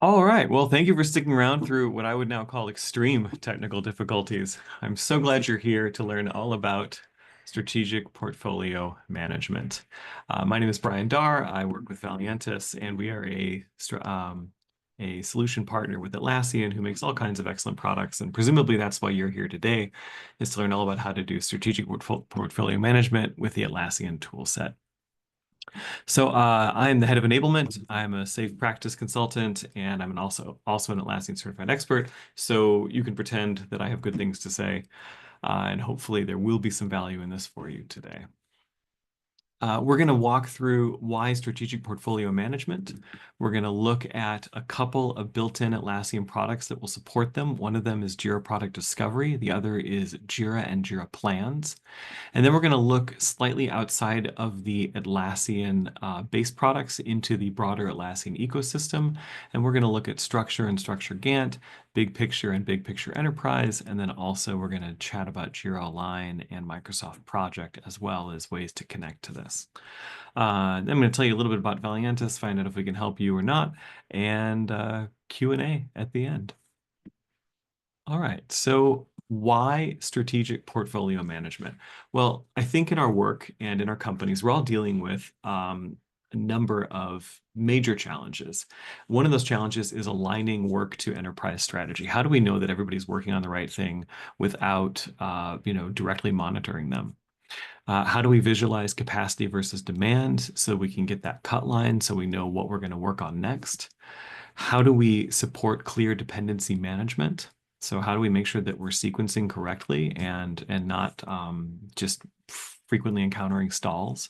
All right. Well, thank you for sticking around through what I would now call extreme technical difficulties. I'm so glad you're here to learn all about strategic portfolio management. My name is Brian Darr. I work with Valiantys, and we are a solution partner with Atlassian who makes all kinds of excellent products. And presumably that's why you're here today, is to learn all about how to do strategic portfolio management with the Atlassian tool set. So I'm the head of enablement. I'm a safe practice consultant, and I'm also an Atlassian certified expert. So you can pretend that I have good things to say, and hopefully there will be some value in this for you today. We're going to walk through why strategic portfolio management. We're going to look at a couple of built-in Atlassian products that will support them. One of them is Jira Product Discovery. The other is Jira and Jira Plans. And then we're going to look slightly outside of the Atlassian base products into the broader Atlassian ecosystem. And we're going to look at Structure and Structure Gantt, BigPicture and BigPicture Enterprise. And then also we're going to chat about Jira Align and Microsoft Project as well as ways to connect to this. Then I'm going to tell you a little bit about Valiantys, find out if we can help you or not, and Q&A at the end. All right, so why strategic portfolio management? Well, I think in our work and in our companies, we're all dealing with a number of major challenges. One of those challenges is aligning work to enterprise strategy. How do we know that everybody's working on the right thing without, directly monitoring them? How do we visualize capacity versus demand so we can get that cut line so we know what we're going to work on next? How do we support clear dependency management? So how do we make sure that we're sequencing correctly and not just frequently encountering stalls?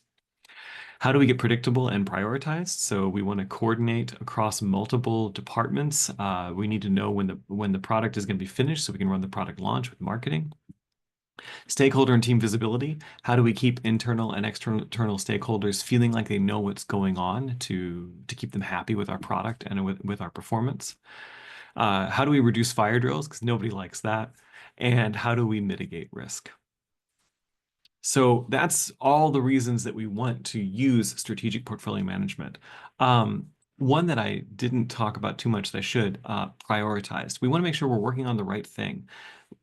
How do we get predictable and prioritized? So we want to coordinate across multiple departments. We need to know when the product is going to be finished so we can run the product launch with marketing. Stakeholder and team visibility. How do we keep internal and external stakeholders feeling like they know what's going on to keep them happy with our product and with our performance? How do we reduce fire drills? Because nobody likes that. And how do we mitigate risk? So that's all the reasons that we want to use strategic portfolio management. One that I didn't talk about too much that I should, prioritized. We want to make sure we're working on the right thing.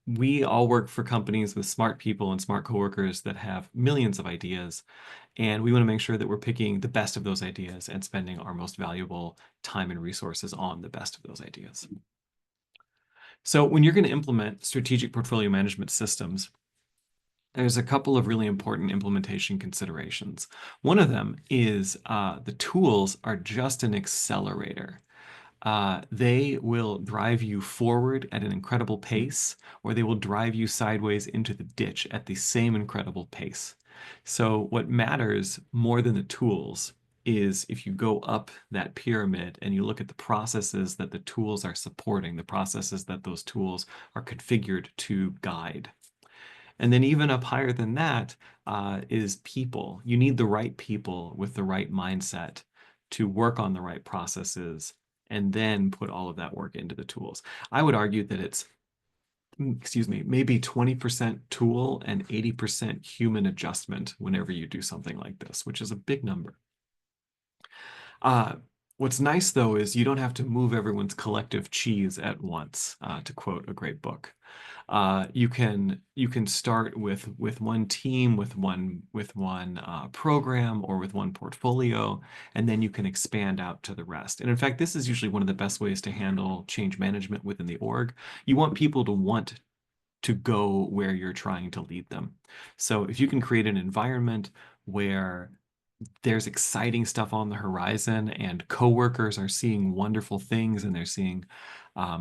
We all work for companies with smart people and smart coworkers that have millions of ideas. And we want to make sure that we're picking the best of those ideas and spending our most valuable time and resources on the best of those ideas. So when you're going to implement strategic portfolio management systems, there's a couple of really important implementation considerations. One of them is the tools are just an accelerator. They will drive you forward at an incredible pace, or they will drive you sideways into the ditch at the same incredible pace. So what matters more than the tools is if you go up that pyramid and you look at the processes that the tools are supporting, the processes that those tools are configured to guide. And then even up higher than that is people. You need the right people with the right mindset to work on the right processes and then put all of that work into the tools. I would argue that it's, maybe 20% tool and 80% human adjustment whenever you do something like this, which is a big number. What's nice though is you don't have to move everyone's collective cheese at once, to quote a great book. You can start with one team, with one program, or with one portfolio, and then you can expand out to the rest. And in fact, this is usually one of the best ways to handle change management within the org. You want people to want to go where you're trying to lead them. So if you can create an environment where there's exciting stuff on the horizon and coworkers are seeing wonderful things and they're seeing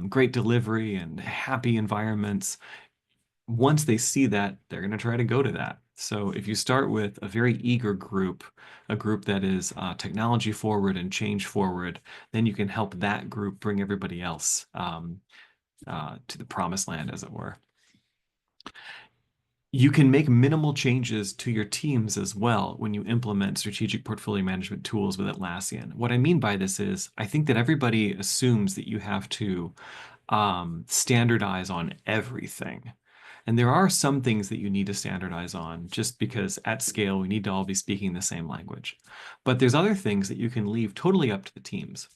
great delivery and happy environments. Once they see that, they're going to try to go to that. So if you start with a very eager group, a group that is technology forward and change forward, then you can help that group bring everybody else to the promised land, as it were. You can make minimal changes to your teams as well when you implement strategic portfolio management tools with Atlassian. What I mean by this is I think that everybody assumes that you have to standardize on everything. And there are some things that you need to standardize on just because at scale, we need to all be speaking the same language. But there's other things that you can leave totally up to the teams.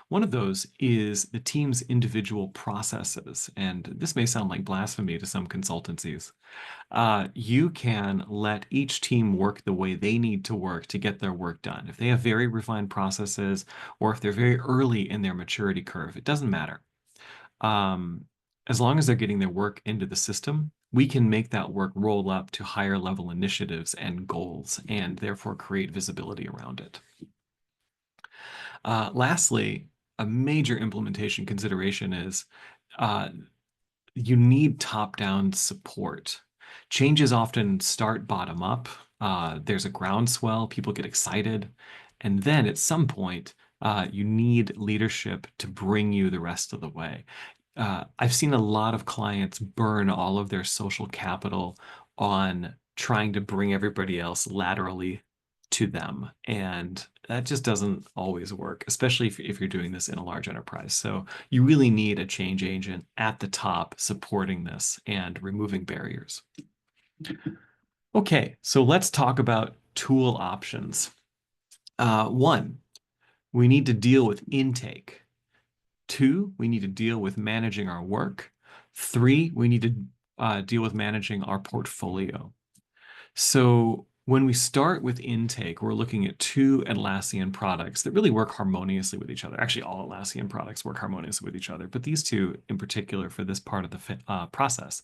One of those is the team's individual processes, and this may sound like blasphemy to some consultancies. You can let each team work the way they need to work to get their work done. If they have very refined processes, or if they're very early in their maturity curve, it doesn't matter. Um, as long as they're getting their work into the system, we can make that work roll up to higher level initiatives and goals, and therefore create visibility around it. Lastly, a major implementation consideration is uh, you need top-down support. Changes often start bottom up. There's a groundswell, people get excited, and then at some point, you need leadership to bring you the rest of the way. I've seen a lot of clients burn all of their social capital on trying to bring everybody else laterally to them. And that just doesn't always work, especially if you're doing this in a large enterprise. So you really need a change agent at the top supporting this and removing barriers. Okay, so let's talk about tool options. One, we need to deal with intake. Two, we need to deal with managing our work. Three, we need to deal with managing our portfolio. So when we start with intake, we're looking at two Atlassian products that really work harmoniously with each other. Actually, all Atlassian products work harmoniously with each other, but these two in particular for this part of the process.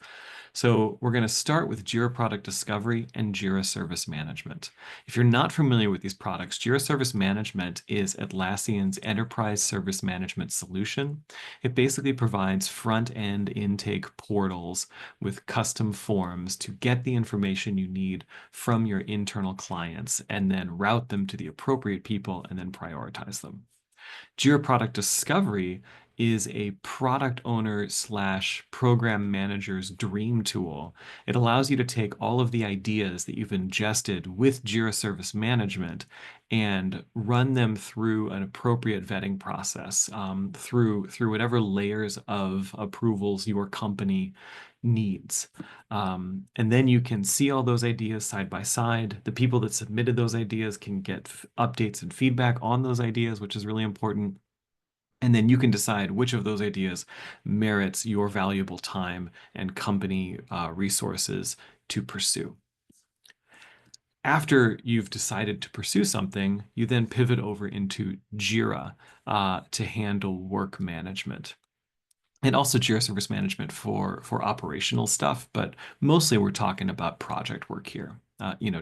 So we're going to start with Jira Product Discovery and Jira Service Management. If you're not familiar with these products, Jira Service Management is Atlassian's enterprise service management solution. It basically provides front-end intake portals with custom forms to get the information you need from your internal clients and then route them to the appropriate people and then prioritize them. Jira Product Discovery is a product owner slash program manager's dream tool. It allows you to take all of the ideas that you've ingested with Jira Service Management and run them through an appropriate vetting process, through whatever layers of approvals your company needs. And then you can see all those ideas side by side. The people that submitted those ideas can get updates and feedback on those ideas, which is really important. And then you can decide which of those ideas merits your valuable time and company resources to pursue. After you've decided to pursue something, you then pivot over into Jira to handle work management. And also Jira Service Management for operational stuff, but mostly we're talking about project work here.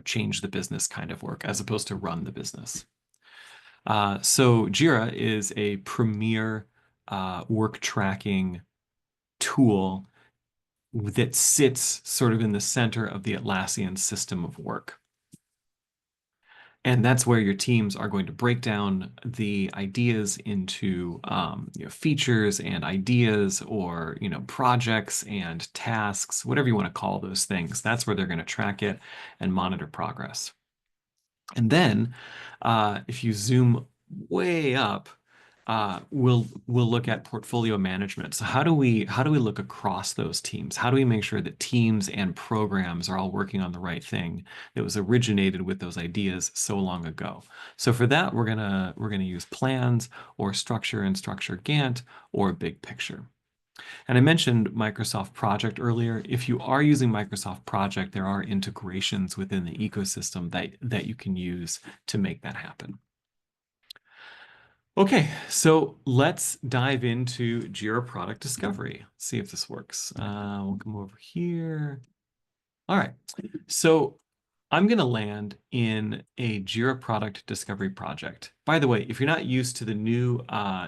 Change the business kind of work as opposed to run the business. So Jira is a premier work tracking tool that sits sort of in the center of the Atlassian system of work. And that's where your teams are going to break down the ideas into features and ideas, or projects and tasks, whatever you want to call those things. That's where they're going to track it and monitor progress. And then if you zoom way up, we'll look at portfolio management. So how do we look across those teams? How do we make sure that teams and programs are all working on the right thing that was originated with those ideas so long ago? So for that, we're gonna use plans or structure and structure Gantt or BigPicture. And I mentioned Microsoft Project earlier. If you are using Microsoft Project, there are integrations within the ecosystem that you can use to make that happen. Okay, so let's dive into Jira Product Discovery. See if this works. We'll come over here. All right, so I'm going to land in a Jira Product Discovery project. By the way, if you're not used to the new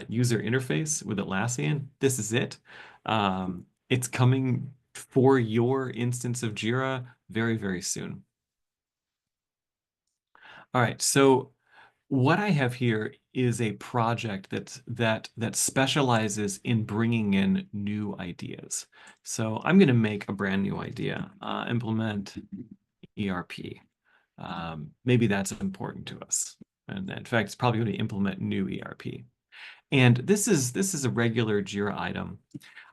user interface with Atlassian, this is it. It's coming for your instance of Jira very, very soon. All right, so what I have here is a project that specializes in bringing in new ideas. So I'm going to make a brand new idea, implement ERP. Maybe that's important to us. And in fact, it's probably going to implement new ERP. And this is a regular Jira item.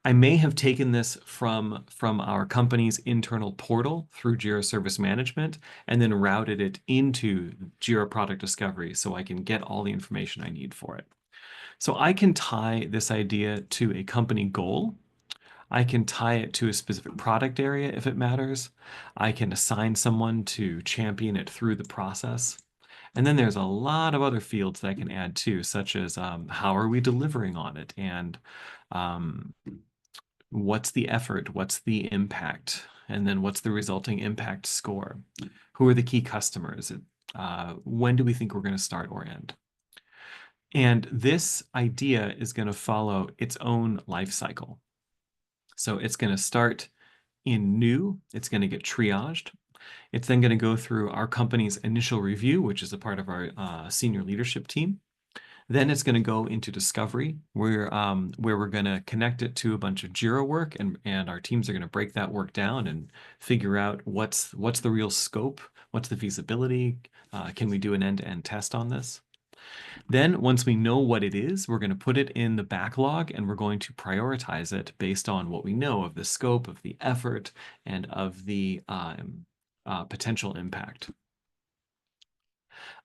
I may have taken this from our company's internal portal through Jira Service Management and then routed it into Jira Product Discovery so I can get all the information I need for it. So I can tie this idea to a company goal. I can tie it to a specific product area if it matters. I can assign someone to champion it through the process. And then there's a lot of other fields that I can add too, such as how are we delivering on it? And um, what's the effort? What's the impact? And then what's the resulting impact score? Who are the key customers? When do we think we're going to start or end? And this idea is going to follow its own life cycle. So it's going to start in new, it's going to get triaged. It's then going to go through our company's initial review, which is a part of our senior leadership team. Then it's going to go into discovery, where we're going to connect it to a bunch of Jira work, and our teams are going to break that work down and figure out what's the real scope, what's the feasibility, can we do an end-to-end test on this? Then once we know what it is, we're going to put it in the backlog and we're going to prioritize it based on what we know of the scope, of the effort, and of the potential impact.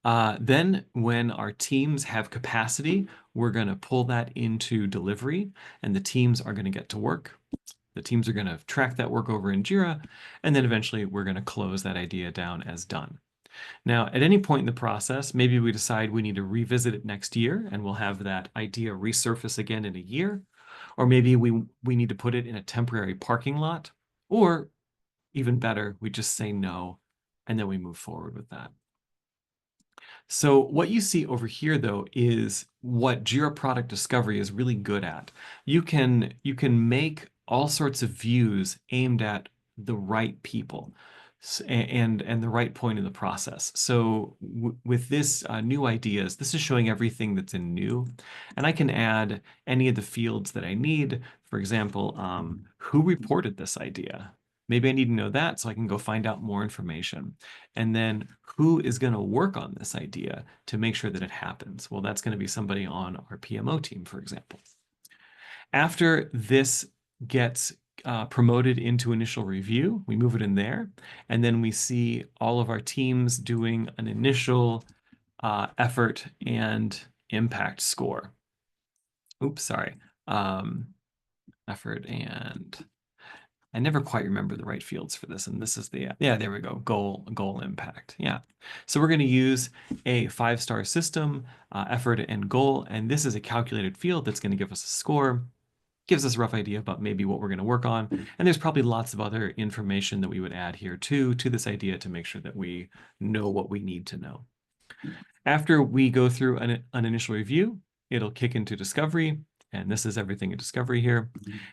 Then when our teams have capacity, we're going to pull that into delivery and the teams are going to get to work. The teams are going to track that work over in Jira, and then eventually we're going to close that idea down as done. Now, at any point in the process, maybe we decide we need to revisit it next year and we'll have that idea resurface again in a year. Or maybe we need to put it in a temporary parking lot. Or even better, we just say no and then we move forward with that. So what you see over here, though, is what Jira Product Discovery is really good at. You can make all sorts of views aimed at the right people and the right point in the process. So with this new ideas, this is showing everything that's in new, and I can add any of the fields that I need. For example, who reported this idea? Maybe I need to know that so I can go find out more information. And then who is going to work on this idea to make sure that it happens? Well, that's going to be somebody on our PMO team, for example. After this gets promoted into initial review, we move it in there, and then we see all of our teams doing an initial effort and impact score. Oops, sorry. Effort and I never quite remember the right fields for this, and this is the, yeah, there we go, goal impact. Yeah. So we're going to use a 5-star system, effort and goal, and this is a calculated field that's going to give us a score, gives us a rough idea about maybe what we're going to work on, and there's probably lots of other information that we would add here too to this idea to make sure that we know what we need to know. After we go through an initial review, it'll kick into discovery, and this is everything in discovery here.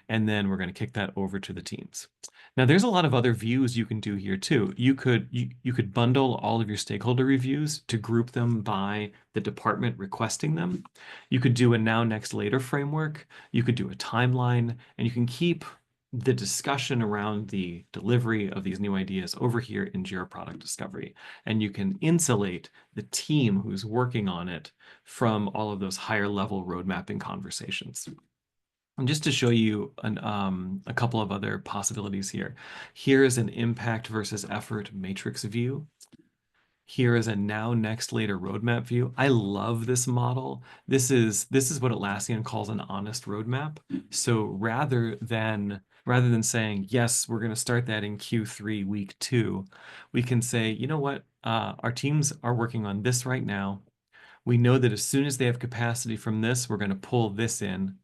And then we're going to kick that over to the teams. Now, there's a lot of other views you can do here too. You could bundle all of your stakeholder reviews to group them by the department requesting them. You could do a now, next, later framework. You could do a timeline, and you can keep the discussion around the delivery of these new ideas over here in Jira Product Discovery. And you can insulate the team who's working on it from all of those higher level road mapping conversations. And just to show you a couple of other possibilities here. Here is an impact versus effort matrix view. Here is a now, next, later roadmap view. I love this model. This is what Atlassian calls an honest roadmap. So rather than saying, yes, we're going to start that in Q3 week 2, we can say, you know what, our teams are working on this right now. We know that as soon as they have capacity from this, we're going to pull this in.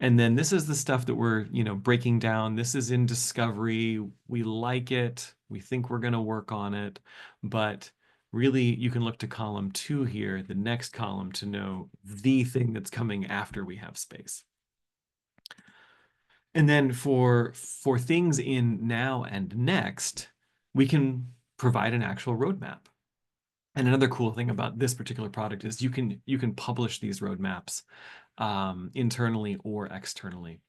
And then this is the stuff that we're, breaking down. This is in discovery. We like it. We think we're going to work on it. But really, you can look to column 2 here, the next column, to know the thing that's coming after we have space. And then for things in now and next, we can provide an actual roadmap. And another cool thing about this particular product is you can publish these roadmaps internally or externally,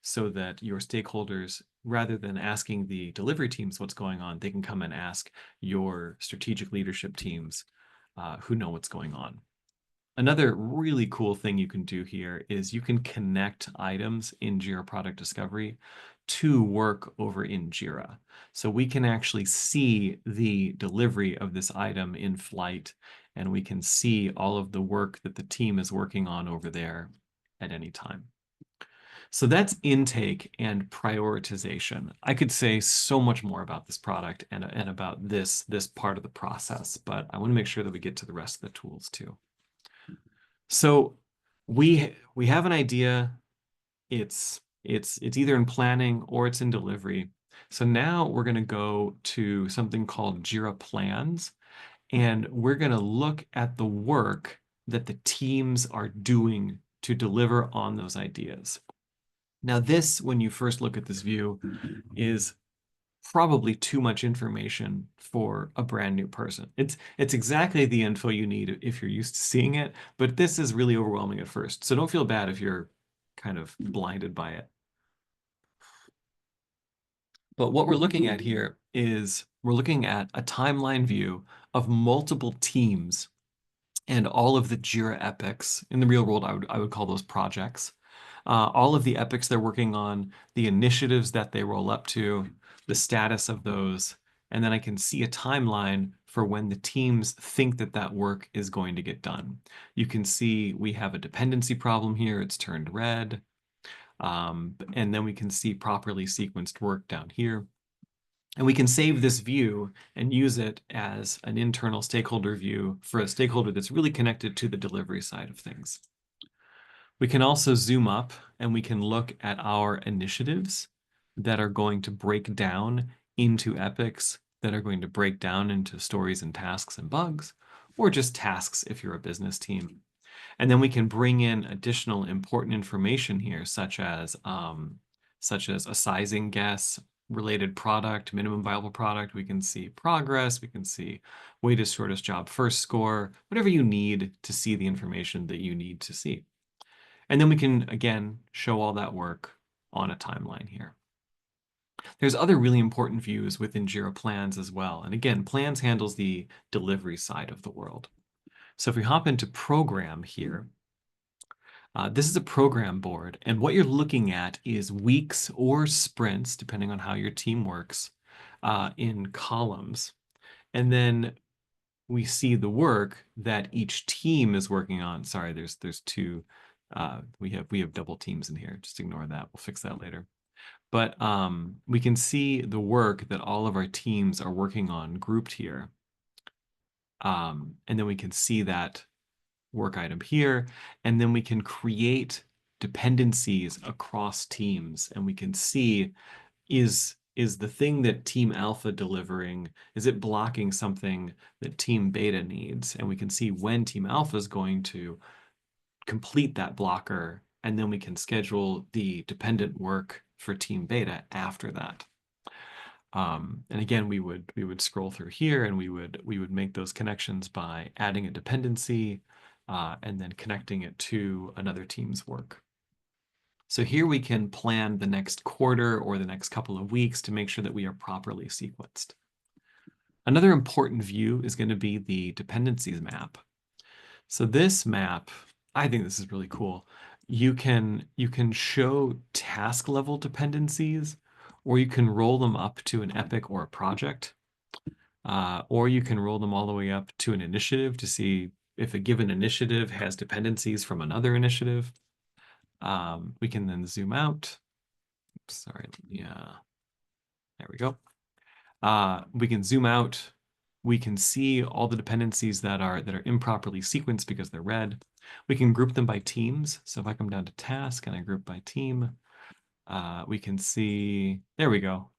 so that your stakeholders, rather than asking the delivery teams what's going on, they can come and ask your strategic leadership teams who know what's going on. Another really cool thing you can do here is you can connect items in Jira Product Discovery to work over in Jira. So we can actually see the delivery of this item in flight and we can see all of the work that the team is working on over there at any time. So that's intake and prioritization. I could say so much more about this product and about this part of the process, but I want to make sure that we get to the rest of the tools too. So we have an idea. It's either in planning or it's in delivery. So now we're going to go to something called Jira Plans, and we're going to look at the work that the teams are doing to deliver on those ideas. Now this, when you first look at this view, is probably too much information for a brand new person. It's exactly the info you need if you're used to seeing it, but this is really overwhelming at first. So don't feel bad if you're kind of blinded by it. But what we're looking at here is we're looking at a timeline view of multiple teams and all of the Jira epics. In the real world, I would call those projects. All of the epics they're working on, the initiatives that they roll up to, the status of those, and then I can see a timeline for when the teams think that that work is going to get done. You can see we have a dependency problem here. It's turned red. And then we can see properly sequenced work down here. And we can save this view and use it as an internal stakeholder view for a stakeholder that's really connected to the delivery side of things. We can also zoom up and we can look at our initiatives that are going to break down into epics, that are going to break down into stories and tasks and bugs, or just tasks if you're a business team. And then we can bring in additional important information here, such as a sizing guess, related product, minimum viable product. We can see progress. We can see weighted shortest job first score, whatever you need to see the information that you need to see. And then we can, again, show all that work on a timeline here. There's other really important views within Jira Plans as well. And again, Plans handles the delivery side of the world. So if we hop into Program here, this is a program board, and what you're looking at is weeks or sprints, depending on how your team works, in columns. And then we see the work that each team is working on. Sorry, there's two. We have double teams in here. Just ignore that. We'll fix that later. But we can see the work that all of our teams are working on grouped here. And then we can see that work item here, and then we can create dependencies across teams, and we can see is the thing that team alpha delivering, is it blocking something that team beta needs? And we can see when team alpha is going to complete that blocker, and then we can schedule the dependent work for team beta after that. And again, we would scroll through here, and we would make those connections by adding a dependency and then connecting it to another team's work. So here we can plan the next quarter or the next couple of weeks to make sure that we are properly sequenced. Another important view is going to be the dependencies map. So this map, I think this is really cool. You can show task level dependencies, or you can roll them up to an epic or a project, or you can roll them all the way up to an initiative to see if a given initiative has dependencies from another initiative. We can then zoom out. Oops, sorry, yeah, there we go. We can zoom out. We can see all the dependencies that are improperly sequenced because they're red. We can group them by teams. So if I come down to task and I group by team, we can see, there we go.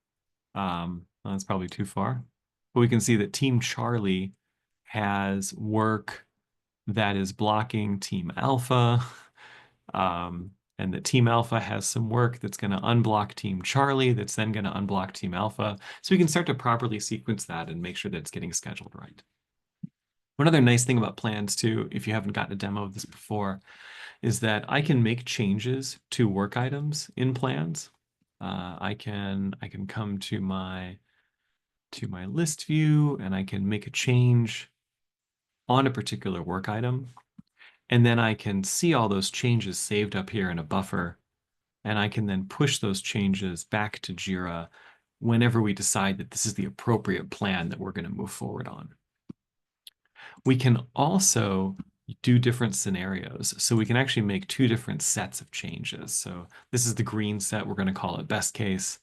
Well, that's probably too far. But we can see that Team Charlie has work that is blocking Team Alpha. And that Team Alpha has some work that's going to unblock Team Charlie, that's then going to unblock Team Alpha. So we can start to properly sequence that and make sure that it's getting scheduled right. One other nice thing about Plans too, if you haven't gotten a demo of this before, is that I can make changes to work items in Plans. I can come to my list view, and I can make a change on a particular work item. And then I can see all those changes saved up here in a buffer, and I can then push those changes back to Jira whenever we decide that this is the appropriate plan that we're going to move forward on. We can also do different scenarios. So we can actually make two different sets of changes. So this is the green set. We're going to call it best case.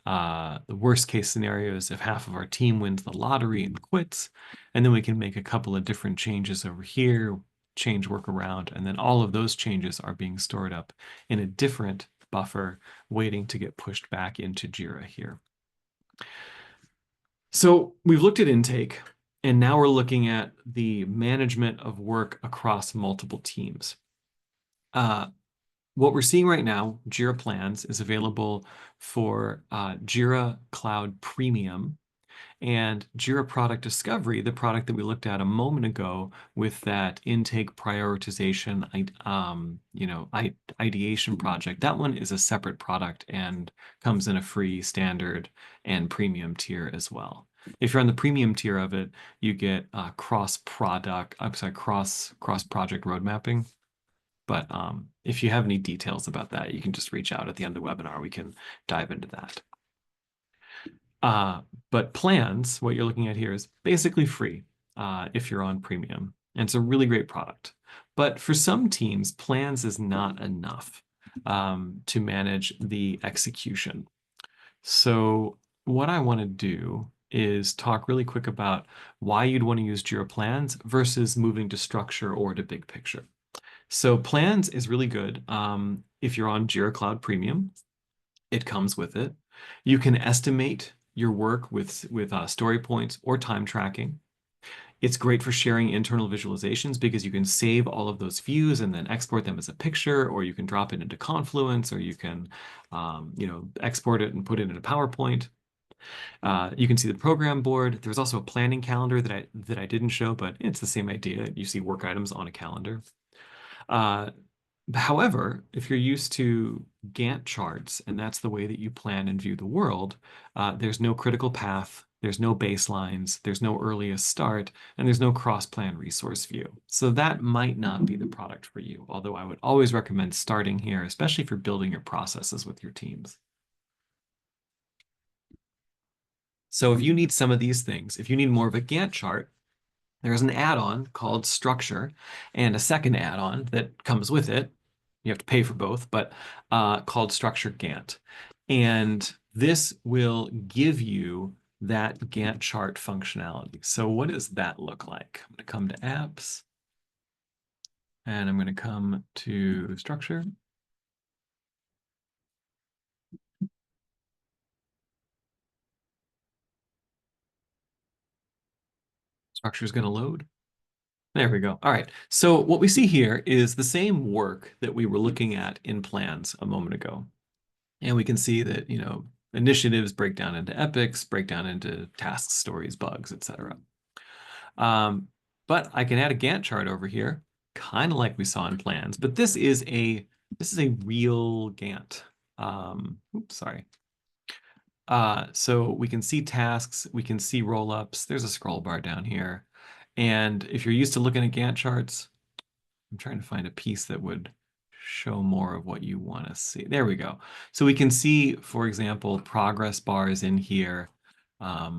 The worst case scenario is if half of our team wins the lottery and quits. And then we can make a couple of different changes over here, change work around, and then all of those changes are being stored up in a different buffer waiting to get pushed back into Jira here. So we've looked at intake, and now we're looking at the management of work across multiple teams. What we're seeing right now, Jira Plans is available for Jira Cloud Premium and Jira Product Discovery, the product that we looked at a moment ago with that intake prioritization, ideation project. That one is a separate product and comes in a free, standard, and premium tier as well. If you're on the premium tier of it, you get cross-project road mapping. But if you have any details about that, you can just reach out at the end of the webinar. We can dive into that. But plans, what you're looking at here is basically free if you're on premium. And it's a really great product. But for some teams, plans is not enough to manage the execution. So what I want to do is talk really quick about why you'd want to use Jira Plans versus moving to Structure or to BigPicture. So Plans is really good if you're on Jira Cloud Premium. It comes with it. You can estimate your work with story points or time tracking. It's great for sharing internal visualizations because you can save all of those views and then export them as a picture, or you can drop it into Confluence, or you can export it and put it in a PowerPoint. You can see the program board. There's also a planning calendar that I didn't show, but it's the same idea. You see work items on a calendar. However, if you're used to Gantt charts and that's the way that you plan and view the world, there's no critical path, there's no baselines, there's no earliest start, and there's no cross-plan resource view. So that might not be the product for you, although I would always recommend starting here, especially if you're building your processes with your teams. So if you need some of these things, if you need more of a Gantt chart, there's an add-on called Structure and a second add-on that comes with it. You have to pay for both, but called Structure Gantt. And this will give you that Gantt chart functionality. So what does that look like? I'm going to come to Apps, and I'm going to come to Structure. Structure is going to load. There we go. All right. So what we see here is the same work that we were looking at in Plans a moment ago. And we can see that, initiatives break down into epics, break down into tasks, stories, bugs, etc. But I can add a Gantt chart over here, kind of like we saw in Plans, but this is a real Gantt. Oops, sorry. So we can see tasks, we can see roll-ups. There's a scroll bar down here. And if you're used to looking at Gantt charts, I'm trying to find a piece that would show more of what you want to see. There we go. So we can see, for example, progress bars in here. Yeah,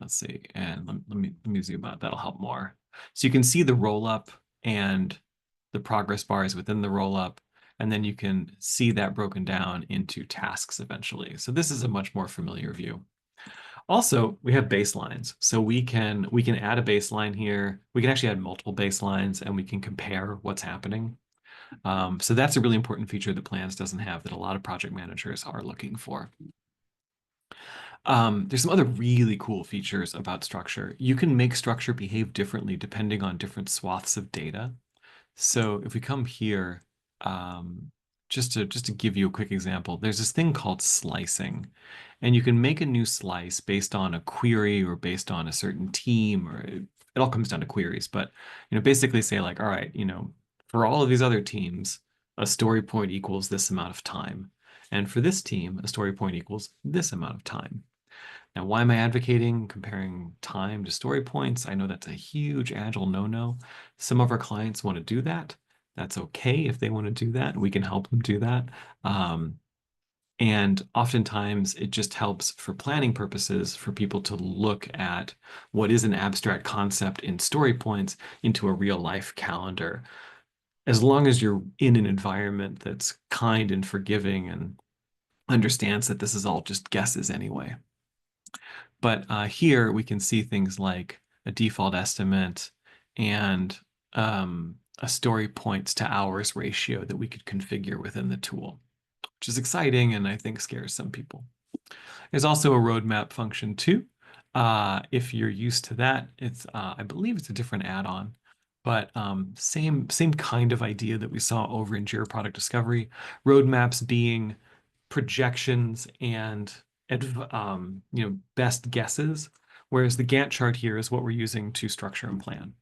let's see. And let me zoom out. That'll help more. So you can see the roll-up and the progress bars within the roll-up. And then you can see that broken down into tasks eventually. So this is a much more familiar view. Also, we have baselines. So we can add a baseline here. We can actually add multiple baselines and we can compare what's happening. So that's a really important feature that Plans doesn't have that a lot of project managers are looking for. There's some other really cool features about Structure. You can make Structure behave differently depending on different swaths of data. So if we come here, just to give you a quick example, there's this thing called slicing. And you can make a new slice based on a query or based on a certain team, or it all comes down to queries. But basically say like, all right, for all of these other teams, a story point equals this amount of time. And for this team, a story point equals this amount of time. Now, why am I advocating comparing time to story points? I know that's a huge Agile no-no. Some of our clients want to do that. That's okay if they want to do that. We can help them do that. And oftentimes it just helps for planning purposes for people to look at what is an abstract concept in story points into a real life calendar. As long as you're in an environment that's kind and forgiving and understands that this is all just guesses anyway. But here we can see things like a default estimate and a story points to hours ratio that we could configure within the tool, which is exciting and I think scares some people. There's also a roadmap function too. If you're used to that, it's I believe it's a different add-on, but same kind of idea that we saw over in Jira Product Discovery. Roadmaps being projections and best guesses, whereas the Gantt chart here is what we're using to structure and plan.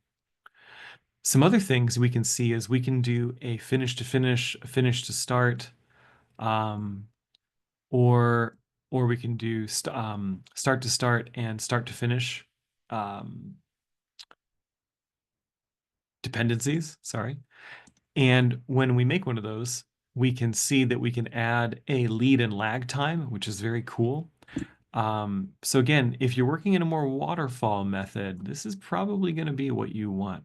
Some other things we can see is we can do a finish to finish, a finish to start, or we can do start to start and start to finish dependencies, sorry. And when we make one of those, we can see that we can add a lead and lag time, which is very cool. So again, if you're working in a more waterfall method, this is probably going to be what you want.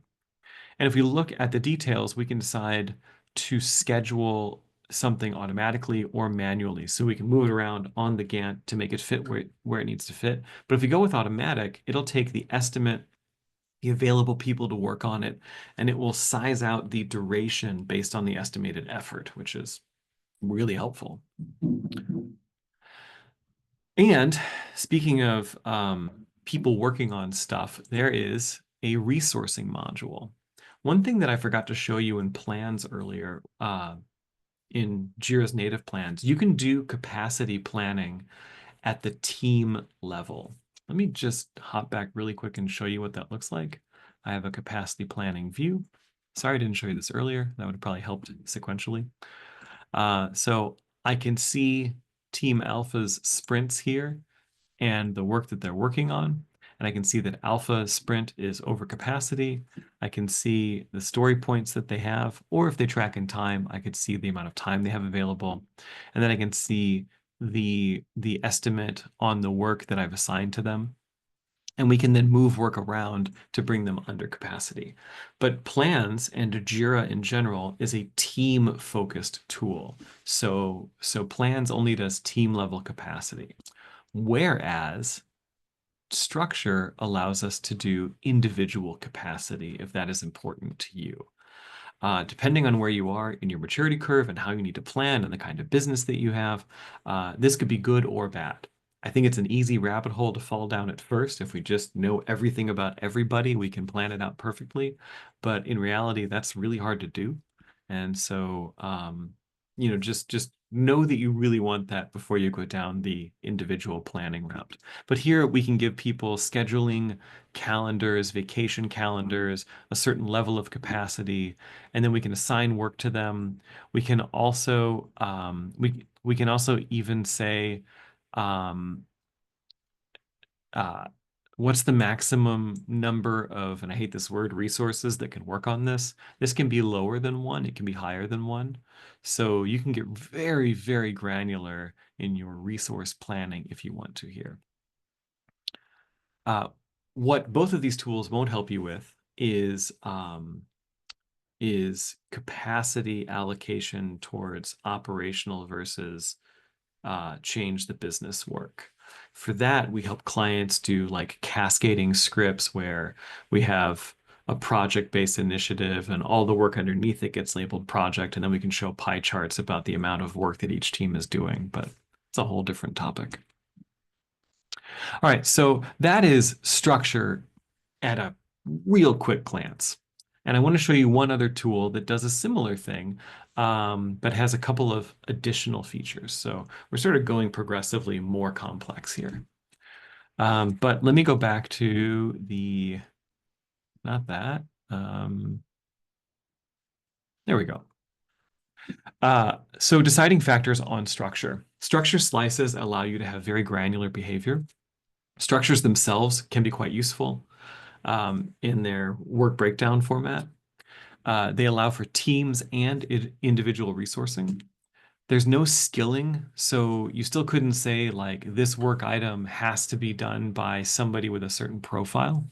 And if we look at the details, we can decide to schedule something automatically or manually. So we can move it around on the Gantt to make it fit where it needs to fit. But if we go with automatic, it'll take the estimate, the available people to work on it, and it will size out the duration based on the estimated effort, which is really helpful. And speaking of people working on stuff, there is a resourcing module. One thing that I forgot to show you in plans earlier, in Jira's native plans, you can do capacity planning at the team level. Let me just hop back really quick and show you what that looks like. I have a capacity planning view. Sorry I didn't show you this earlier. That would have probably helped sequentially. So I can see Team Alpha's sprints here and the work that they're working on. And I can see that Alpha sprint is over capacity. I can see the story points that they have, or if they track in time, I could see the amount of time they have available. And then I can see the estimate on the work that I've assigned to them. And we can then move work around to bring them under capacity. But plans and Jira in general is a team-focused tool. So plans only does team level capacity. Whereas structure allows us to do individual capacity if that is important to you. Depending on where you are in your maturity curve and how you need to plan and the kind of business that you have, this could be good or bad. I think it's an easy rabbit hole to fall down at first. If we just know everything about everybody, we can plan it out perfectly. But in reality, that's really hard to do. And so, just know that you really want that before you go down the individual planning route. But here we can give people scheduling calendars, vacation calendars, a certain level of capacity, and then we can assign work to them. We can also we can also even say uh, what's the maximum number of, and I hate this word, resources that can work on this. This can be lower than one, it can be higher than one. So you can get very, very granular in your resource planning if you want to here. What both of these tools won't help you with is capacity allocation towards operational versus change the business work. For that, we help clients do like cascading scripts where we have a project-based initiative and all the work underneath it gets labeled project, and then we can show pie charts about the amount of work that each team is doing, but it's a whole different topic. All right, so that is structure at a real quick glance. And I want to show you one other tool that does a similar thing, but has a couple of additional features. So we're sort of going progressively more complex here. But let me go back to the, not that. There we go. So deciding factors on structure. Structure slices allow you to have very granular behavior. Structures themselves can be quite useful in their work breakdown format. They allow for teams and individual resourcing. There's no skilling, so you still couldn't say like this work item has to be done by somebody with a certain profile.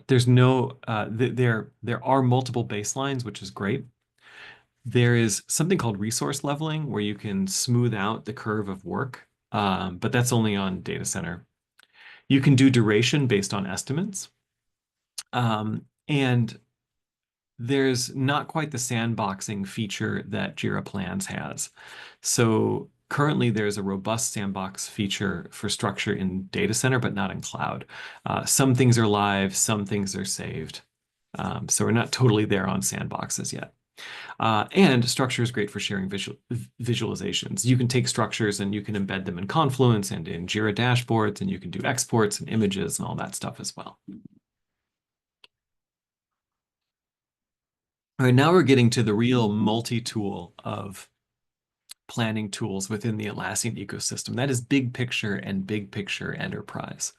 There's no there are multiple baselines, which is great. There is something called resource leveling where you can smooth out the curve of work, but that's only on data center. You can do duration based on estimates. And there's not quite the sandboxing feature that Jira Plans has. So currently there's a robust sandbox feature for structure in data center, but not in cloud. Some things are live, some things are saved. So we're not totally there on sandboxes yet. And structure is great for sharing visualizations. You can take structures and you can embed them in Confluence and in Jira dashboards, and you can do exports and images and all that stuff as well. All right, now we're getting to the real multi-tool of planning tools within the Atlassian ecosystem. That is BigPicture and BigPicture Enterprise.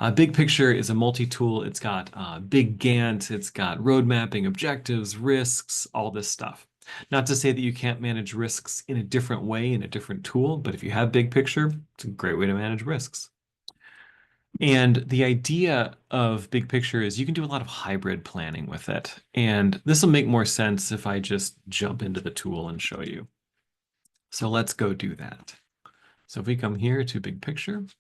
BigPicture is a multi-tool. It's got big Gantt, it's got road mapping, objectives, risks, all this stuff. Not to say that you can't manage risks in a different way in a different tool, but if you have BigPicture, it's a great way to manage risks. And the idea of BigPicture is you can do a lot of hybrid planning with it. And this will make more sense if I just jump into the tool and show you. So let's go do that. So if we come here to BigPicture,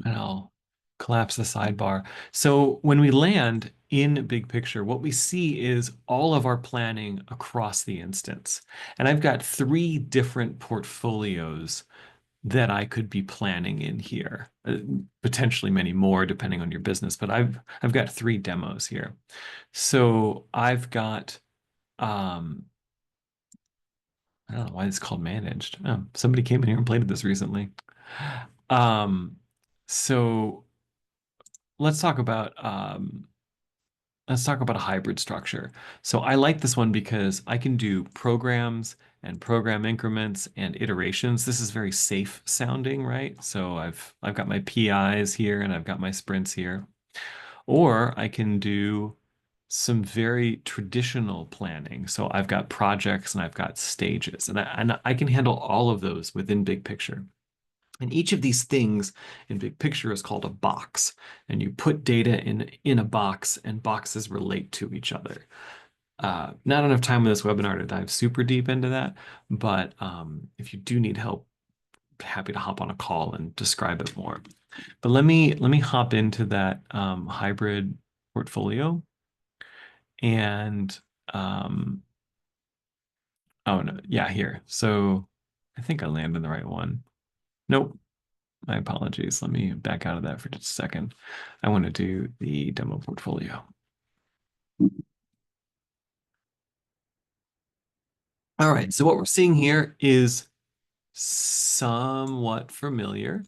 and I'll collapse the sidebar. So when we land in BigPicture, what we see is all of our planning across the instance. And I've got 3 different portfolios that I could be planning in here. Potentially many more depending on your business, but I've got 3 demos here. So I've got I don't know why it's called managed. Oh, somebody came in here and played with this recently. Um, so let's talk about a hybrid structure. So I like this one because I can do programs and program increments and iterations. This is very safe sounding, right? So I've got my PIs here and I've got my sprints here. Or I can do some very traditional planning. So I've got projects and I've got stages, and I can handle all of those within BigPicture. And each of these things in BigPicture is called a box. And you put data in a box, and boxes relate to each other. Not enough time in this webinar to dive super deep into that, but if you do need help, happy to hop on a call and describe it more. But let me hop into that hybrid portfolio. And oh no, yeah, here. So I think I landed the right one. Nope. My apologies. Let me back out of that for just a second. I want to do the demo portfolio. All right, so what we're seeing here is somewhat familiar.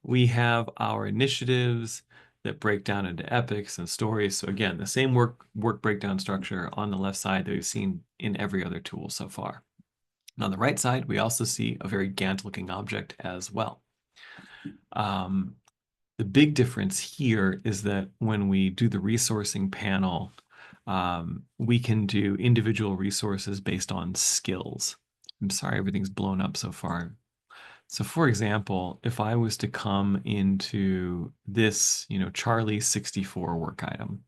We have our initiatives that break down into epics and stories. So again, the same work breakdown structure on the left side that we've seen in every other tool so far. And on the right side, we also see a very Gantt-looking object as well. The big difference here is that when we do the resourcing panel, we can do individual resources based on skills. I'm sorry, everything's blown up so far. So for example, if I was to come into this, Charlie 64 work item,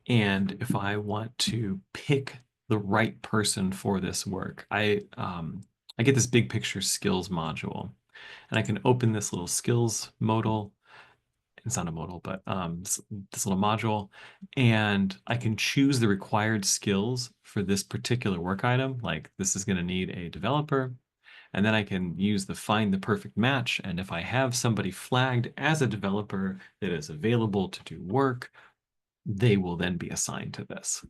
and if I want to pick the right person for this work, I get this BigPicture skills module, and I can open this little skills modal. It's not a modal, but this little module, and I can choose the required skills for this particular work item. Like this is going to need a developer, and then I can use the find the perfect match. And if I have somebody flagged as a developer that is available to do work, they will then be assigned to this.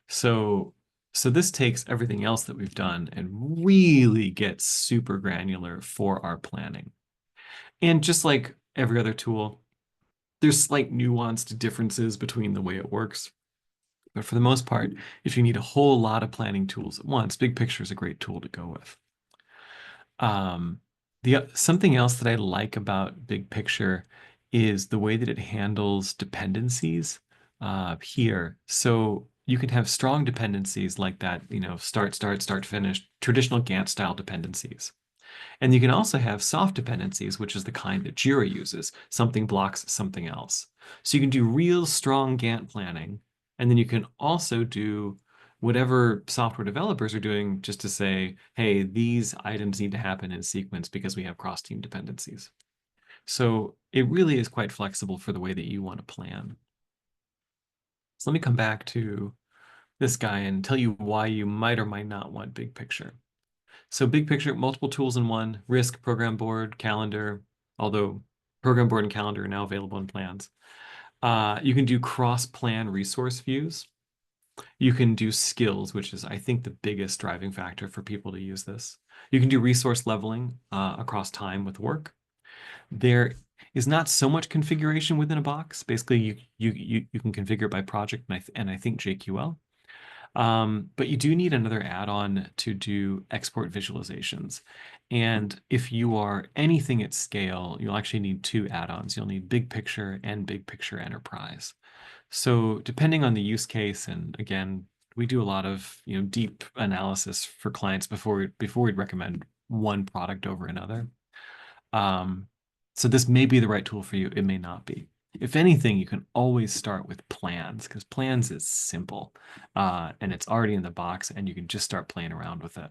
So this takes everything else that we've done and really gets super granular for our planning. And just like every other tool, there's slight nuanced differences between the way it works. But for the most part, if you need a whole lot of planning tools at once, BigPicture is a great tool to go with. Something else that I like about BigPicture is the way that it handles dependencies here. So you can have strong dependencies like that, start, finish, traditional Gantt style dependencies. And you can also have soft dependencies, which is the kind that Jira uses. Something blocks something else. So you can do real strong Gantt planning, and then you can also do whatever software developers are doing just to say, hey, these items need to happen in sequence because we have cross-team dependencies. So it really is quite flexible for the way that you want to plan. So let me come back to this guy and tell you why you might or might not want BigPicture. So BigPicture, multiple tools in one: risk, program board, calendar, although program board and calendar are now available in plans. You can do cross-plan resource views. You can do skills, which is, I think, the biggest driving factor for people to use this. You can do resource leveling across time with work. There is not so much configuration within a box. Basically, you can configure by project, and I think JQL. But you do need another add-on to do export visualizations. And if you are anything at scale, you'll actually need two add-ons. You'll need BigPicture and BigPicture Enterprise. So depending on the use case, and again, we do a lot of deep analysis for clients before we'd recommend one product over another. So this may be the right tool for you. It may not be. If anything, you can always start with plans, because plans is simple and it's already in the box, and you can just start playing around with it.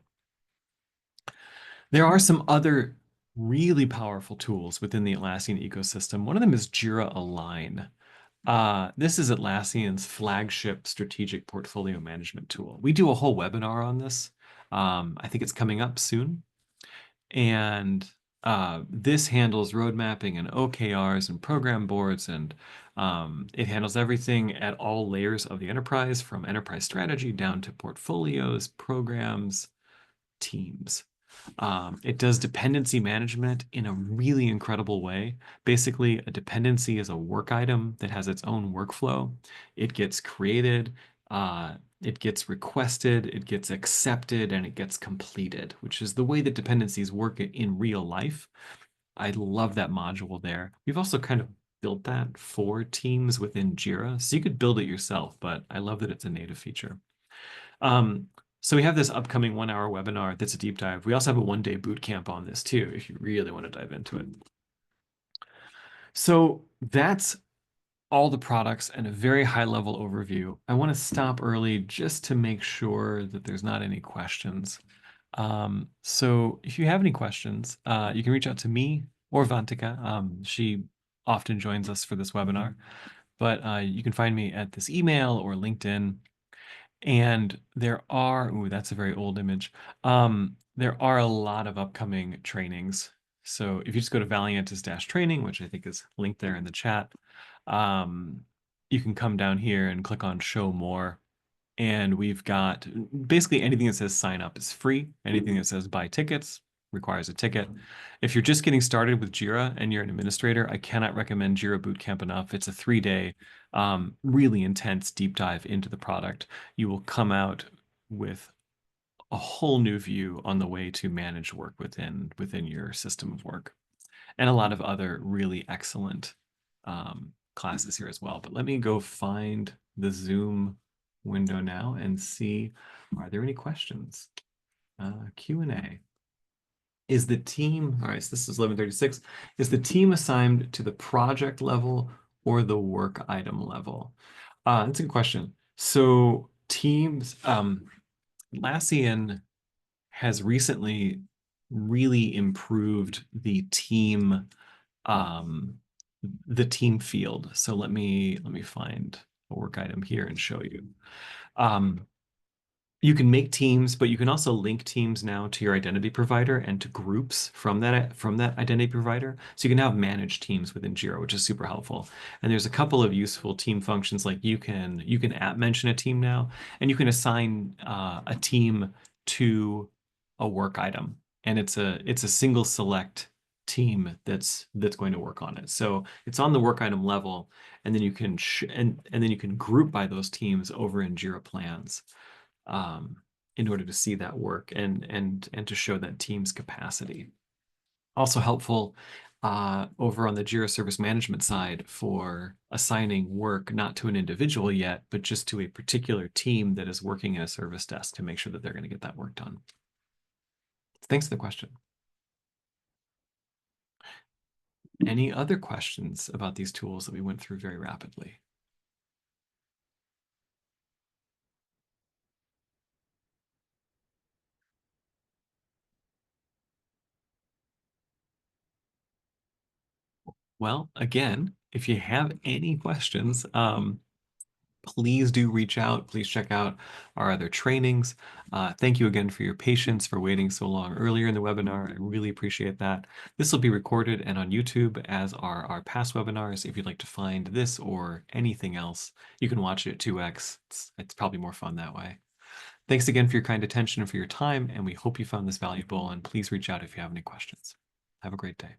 There are some other really powerful tools within the Atlassian ecosystem. One of them is Jira Align. This is Atlassian's flagship strategic portfolio management tool. We do a whole webinar on this. I think it's coming up soon. And this handles road mapping and OKRs and program boards, and it handles everything at all layers of the enterprise, from enterprise strategy down to portfolios, programs, teams. It does dependency management in a really incredible way. Basically, a dependency is a work item that has its own workflow. It gets created, it gets requested, it gets accepted, and it gets completed, which is the way that dependencies work in real life. I love that module there. We've also kind of built that for teams within Jira, so you could build it yourself, but I love that it's a native feature. So we have this upcoming 1-hour webinar that's a deep dive. We also have a 1-day boot camp on this too, if you really want to dive into it. So that's all the products and a very high-level overview. I want to stop early just to make sure that there's not any questions. So if you have any questions, you can reach out to me or Vantika. She often joins us for this webinar, but you can find me at this email or LinkedIn. And there are, ooh, that's a very old image. There are a lot of upcoming trainings. So if you just go to Valiantys-training, which I think is linked there in the chat, you can come down here and click on show more. And we've got basically anything that says sign up is free. Anything that says buy tickets requires a ticket. If you're just getting started with Jira and you're an administrator, I cannot recommend Jira Bootcamp enough. It's a 3-day, really intense deep dive into the product. You will come out with a whole new view on the way to manage work within your system of work, and a lot of other really excellent classes here as well. But let me go find the Zoom window now and see, are there any questions? Q&A. Is the team, all right, so this is 11:36, is the team assigned to the project level or the work item level? That's a good question. So teams, Atlassian has recently really improved the team field. So let me find a work item here and show you. You can make teams, but you can also link teams now to your identity provider and to groups from that identity provider. So you can now manage teams within Jira, which is super helpful. And there's a couple of useful team functions, like you can mention a team now, and you can assign a team to a work item, and it's a single select team that's going to work on it. So it's on the work item level, and then you can and then you can group by those teams over in Jira Plans, in order to see that work and to show that team's capacity. Also helpful, over on the Jira Service Management side for assigning work not to an individual yet, but just to a particular team that is working at a service desk to make sure that they're going to get that work done. Thanks for the question. Any other questions about these tools that we went through very rapidly? Well, again, if you have any questions, please do reach out. Please check out our other trainings. Thank you again for your patience, for waiting so long earlier in the webinar. I really appreciate that. This will be recorded and on YouTube, as are our past webinars. If you'd like to find this or anything else, you can watch it at 2x. It's probably more fun that way. Thanks again for your kind attention and for your time, and we hope you found this valuable, and please reach out if you have any questions. Have a great day.